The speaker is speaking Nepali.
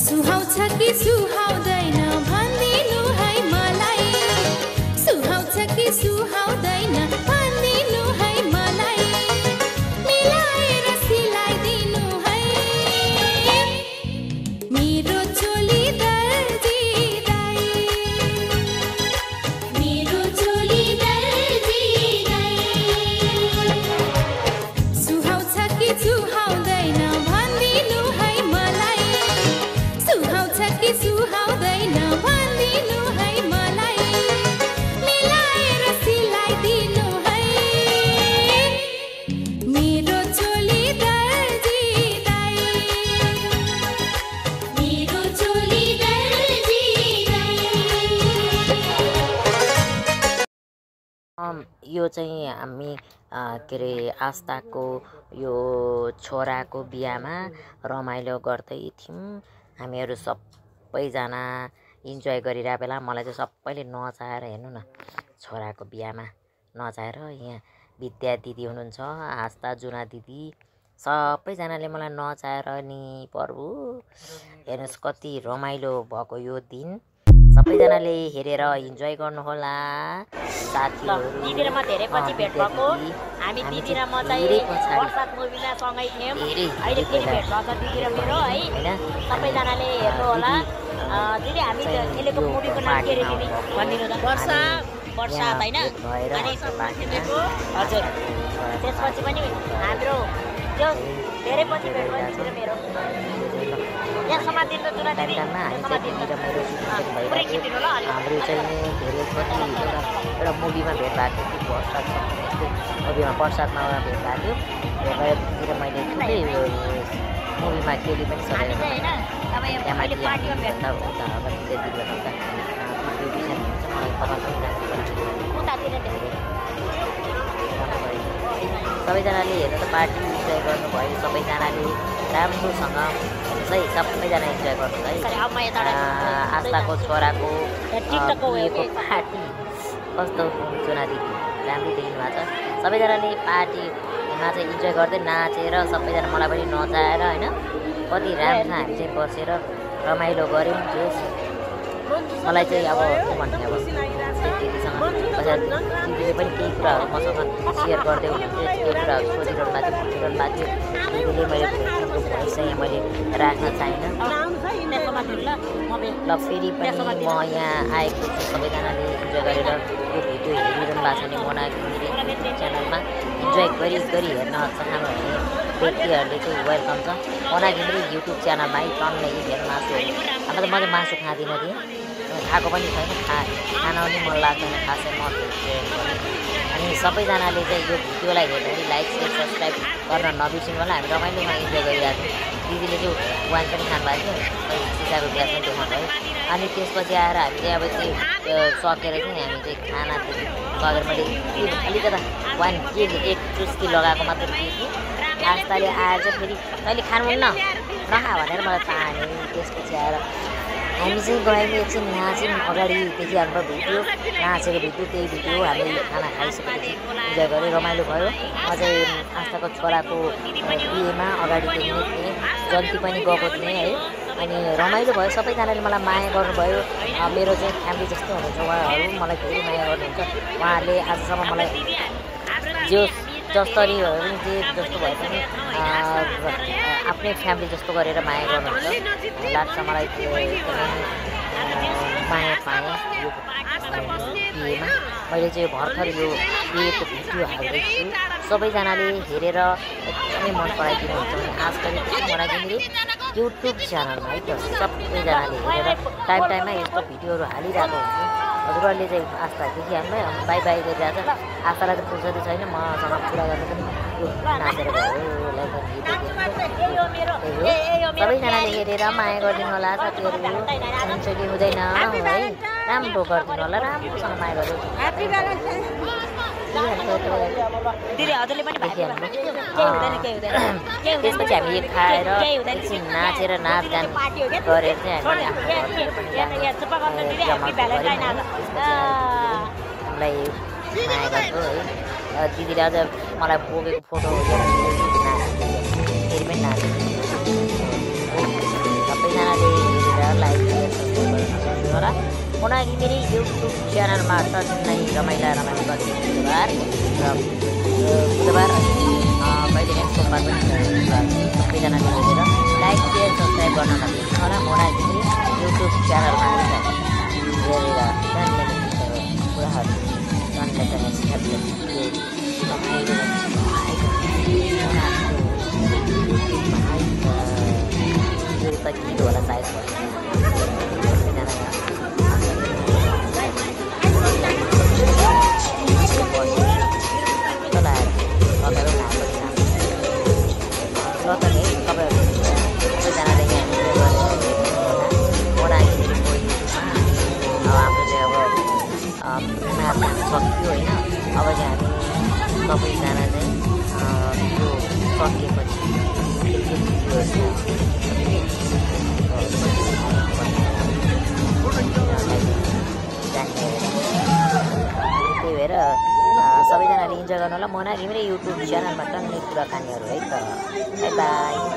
सुहाउँछ कि सुहाउँदैन भनिदिनु है मलाई सुहाउँछ कि सुहाउँदैन भनिदिनु है मलाई मिलाएर सिलाइदिनु है मेरो चोली दर्जी दाइ मेरो चोली दर्जी दाइ सुहाउँछ कि सुहाउँदैन भनिदिनु है मलाई सुहाउँछ कि सुहाउँदैन भनिदिनु है मलाई मिलाएर सिलाइदिनु है मेरो चोली दर्जी दाइ मेरो चोली दर्जी दाइ यो चाहिँ हामी के अरे आस्थाको यो छोराको बिहामा रमाइलो गर्दै थियौँ हामीहरू सबैजना इन्जोय गरिरहेको बेला मलाई चाहिँ सबैले नचाहेर हेर्नु न छोराको बिहामा नचाहेर यहाँ विद्या दिदी हुनुहुन्छ आस्था जुना दिदी सबैजनाले मलाई नचाहेर नि प्रभु हेर्नुहोस् कति रमाइलो भएको यो दिन सबैजनाले हेरेर इन्जोय गर्नुहोला साथीहरू दिदी र म धेरै पछि भेट भएको हामी दिदी र म चाहिँ वर्षात मुभीमा सँगै थियौँ अहिले फेरि भेट भएको दिदी र मेरो है सबैजनाले हेर्नु होला दिदी हामी खेलेको मुभीको नाम के रे दिदी भनिदिनु त वर्षात होइन हजुर त्यसपछि पनि हाम्रो त्यो धेरै पछि भेट भयो दिदी र मेरो यहाँ समातिनु जुना दिदी पुरै खिचिदिनु ल अलि हाम्रो चाहिँ धेरै कति एउटा मुभीमा भेट भएको थियो वर्षात मुभीमा वर्षातमा भेट भएको थियो भएर मैले ठुलै मुभीमा केली पनि हामी चाहिँ होइन तपाईँ अहिले पार्टीमा भेट उतातिर सबैजनाले हेर्नु त पार्टी इन्जोय गर्नुभयो सबैजनाले राम्रोसँग है सबैजना इन्जोय गर्नु है आस्थाको छोराको पार्टी कस्तो जुना दिदी राम्रो देखिनु भएको छ सबैजनाले पार्टीमा चाहिँ इन्जोय गर्दै नाचेर सबैजना मलाई पनि नचाएर होइन कति राम्रो छ हामी चाहिँ बसेर रमाइलो गऱ्यौँ त्यो मलाई चाहिँ अब के भन्ने अब दिदीसँग दिदीले पनि केही कुराहरू मसँग सेयर गर्दै हुनुहुन्थ्यो केही कुराहरू सोधिरहनु भएको थियो दिदीले मैले भोइस चाहिँ मैले राख्न चाहिनँ ल फेरि पनि म यहाँ आएको छु सबैजनाले इन्जोय गरेर यो भिडियो हेरिरहनु भएको छ भने मोना घिमिरे च्यानलमा इन्जोय गरी हेर्न चाहनुहुने व्यक्तिहरूले चाहिँ वेलकम छ मोना घिमिरे युट्युब च्यानलमा है टन्नै हेर्न मासुहरू अब त मैले मासु खाँदिनँ थिएँ खाएको पनि छैन खान पनि मन लाग्दैन खासै म अनि सबैजनाले चाहिँ यो भिडियोलाई हेर्दाखेरि लाइक सेयर सब्सक्राइब गर्न नबिर्सिनु होला हामी रमाइलोमा इन्जोय गरिरहेको छौँ दिदीले चाहिँ वाइन पनि खानुभएको थियो सिसाको ग्लास पनि देखाउनु भयो अनि त्यसपछि आएर हामी चाहिँ अब त्यो सकेर चाहिँ हामी चाहिँ खाना सकेर मैले अलिकता वाइन के एक चुस्की लगाएको मात्र दिएको आस्थाले आएर चाहिँ फेरि तैँले खानुहुन्न नखा भनेर मलाई तान्यो त्यसपछि आएर हामी चाहिँ गयौँ एकछिन नाच्यौँ अगाडि देखिहाल्नु भिडियो नाचेको भिडियो त्यही भिडियो हामी खाना खाइसकेपछि इन्जोय गऱ्यो रमाइलो भयो म चाहिँ आस्थाको छोराको बिहेमा अगाडिदेखि नै थिएँ जन्ती पनि गएको थिएँ है अनि रमाइलो भयो सबैजनाले मलाई माया गर्नुभयो मेरो चाहिँ फ्यामिली जस्तो हुनुहुन्छ उहाँहरू मलाई धेरै माया गर्नुहुन्छ उहाँहरूले आजसम्म मलाई जसरी पनि जे जस्तो भए पनि आफ्नै फ्यामिली जस्तो गरेर माया गर्नुहुन्छ लाग्छ मलाई एकदमै माया पाएँ यो बिहेमा मैले चाहिँ भर्खर यो बिहेको भिडियो हाल्दैछु सबैजनाले हेरेर एकदमै मन पराइदिनुहुन्छ भने आश गरेको मोना घिमिरे युट्युब च्यानलमा है त सबैजनाले हेरेर टाइममा यस्तो भिडियोहरू हालिरहेको हुन्छु हजुरहरूले चाहिँ आस्था देखिहाल्नु है बाई गरिरहेको छ आस्थालाई त फुर्सदै छैन मसँग कुरा गर्नु पनि यो नाचेर भयो सबैजनाले हेरेर माया गरिदिनु होला साथीहरू हुन्छ कि हुँदैन है राम्रो गरिदिनु होला राम्रोसँग माया गर्नु त्यसपछि हामी खाएर एकछिन नाचेर नाचगान गरेर चाहिँ हामीलाई माया गर्छु है दिदीले अझ मलाई बोकेको फोटो फेरि पनि नाच्यो सबैजनाले मोना घिमिरे युट्युब च्यानलमा नै रमाइला गर्ने बुधबार कहिलेकाहीँ सोमबार पनि सबैजनाले हेरेर लाइक सेयर सब्सक्राइब गर्न नबिर्सनु होला। मोना घिमिरे युट्युब च्यानलमा हेरेर कुराहरू गीत होला सायद सक्यो होइन। अब चाहिँ हामी सबैजना चाहिँ यो सकिएपछि त्यही भएर सबैजनाले इन्जोय गर्नु होला। मोना घिमिरे युट्युब च्यानलमा टन्नै कुराकानीहरू है त। By by.